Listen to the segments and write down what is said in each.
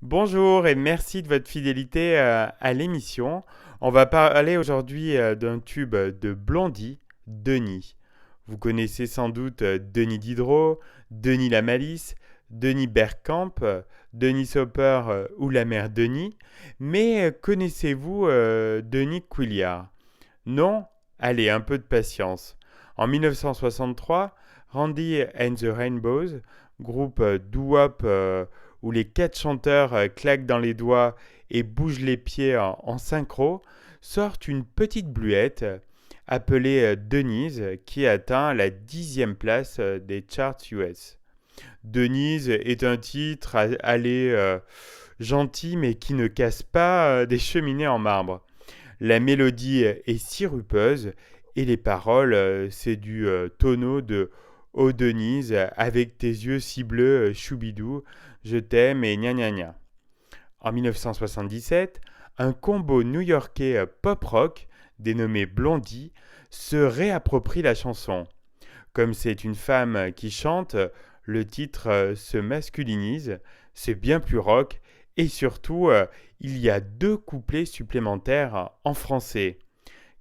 Bonjour et merci de votre fidélité à l'émission. On va parler aujourd'hui d'un tube de Blondie, Denis. Vous connaissez sans doute Denis Diderot, Denis la Malice, Denis Bergkamp, Denis Hopper ou la mère Denis, mais connaissez-vous Denis Quilliard? Non? Allez, un peu de patience. En 1963, Randy and the Rainbows, groupe doo-wop où les quatre chanteurs claquent dans les doigts et bougent les pieds en synchro, sortent une petite bluette appelée Denise qui atteint la 10e place des charts US. Denise est un titre gentil mais qui ne casse pas des cheminées en marbre. La mélodie est sirupeuse et les paroles, c'est du tonneau de Oh Denise, avec tes yeux si bleus, choubidou, je t'aime et gna gna gna. En 1977, un combo new-yorkais pop-rock dénommé Blondie se réapproprie la chanson. Comme c'est une femme qui chante, le titre se masculinise, c'est bien plus rock et surtout, il y a 2 couplets supplémentaires en français.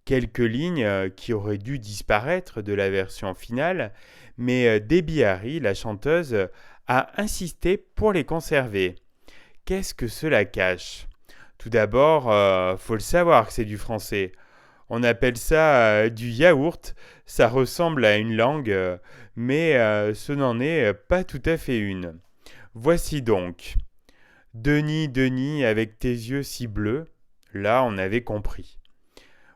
Quelques lignes qui auraient dû disparaître de la version finale, mais Debbie Harry, la chanteuse, a insisté pour les conserver. Qu'est-ce que cela cache? Tout d'abord, faut le savoir que c'est du français. On appelle ça du yaourt, ça ressemble à une langue, mais ce n'en est pas tout à fait une. Voici donc. Denis, Denis, avec tes yeux si bleus, là on avait compris.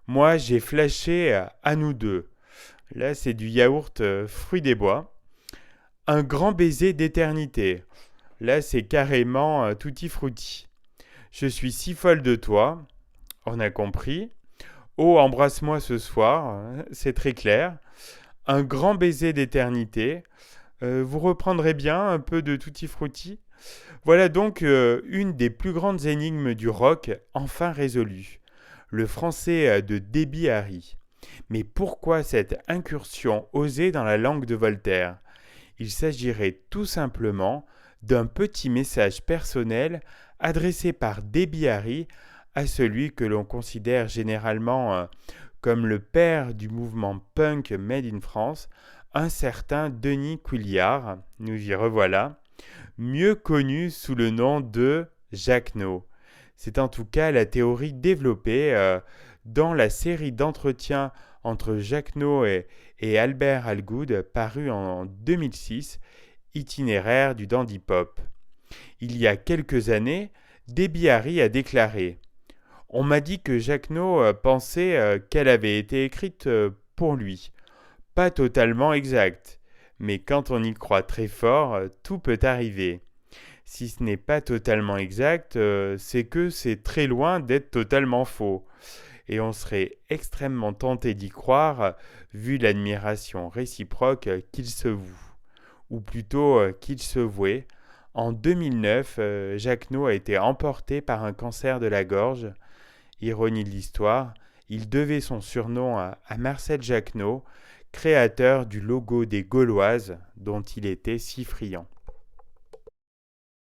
Moi j'ai flashé à nous deux. Là c'est du yaourt fruit des bois. Un grand baiser d'éternité. Là c'est carrément tutti frutti. Je suis si folle de toi, on a compris. Oh, embrasse-moi ce soir, c'est très clair. Un grand baiser d'éternité. Vous reprendrez bien un peu de tutti frutti. Voilà donc une des plus grandes énigmes du rock enfin résolue. Le français de Debbie Harry. Mais pourquoi cette incursion osée dans la langue de Voltaire? Il s'agirait tout simplement d'un petit message personnel adressé par Debbie Harry à celui que l'on considère généralement comme le père du mouvement punk Made in France, un certain Denis Quilliard, nous y revoilà, mieux connu sous le nom de Jacquenot. C'est en tout cas la théorie développée dans la série d'entretiens entre Jacquenot et Albert Algoud, paru en 2006, itinéraire du dandy pop. Il y a quelques années, Debbie Harry a déclaré: On m'a dit que Jacquenot pensait qu'elle avait été écrite pour lui. Pas totalement exact, mais quand on y croit très fort, tout peut arriver. Si ce n'est pas totalement exact, c'est que c'est très loin d'être totalement faux. Et on serait extrêmement tenté d'y croire, vu l'admiration réciproque qu'ils se vouent. Ou plutôt qu'ils se vouaient. En 2009, Jacquenot a été emporté par un cancer de la gorge. Ironie de l'histoire, il devait son surnom à Marcel Jacquenot, créateur du logo des Gauloises dont il était si friand.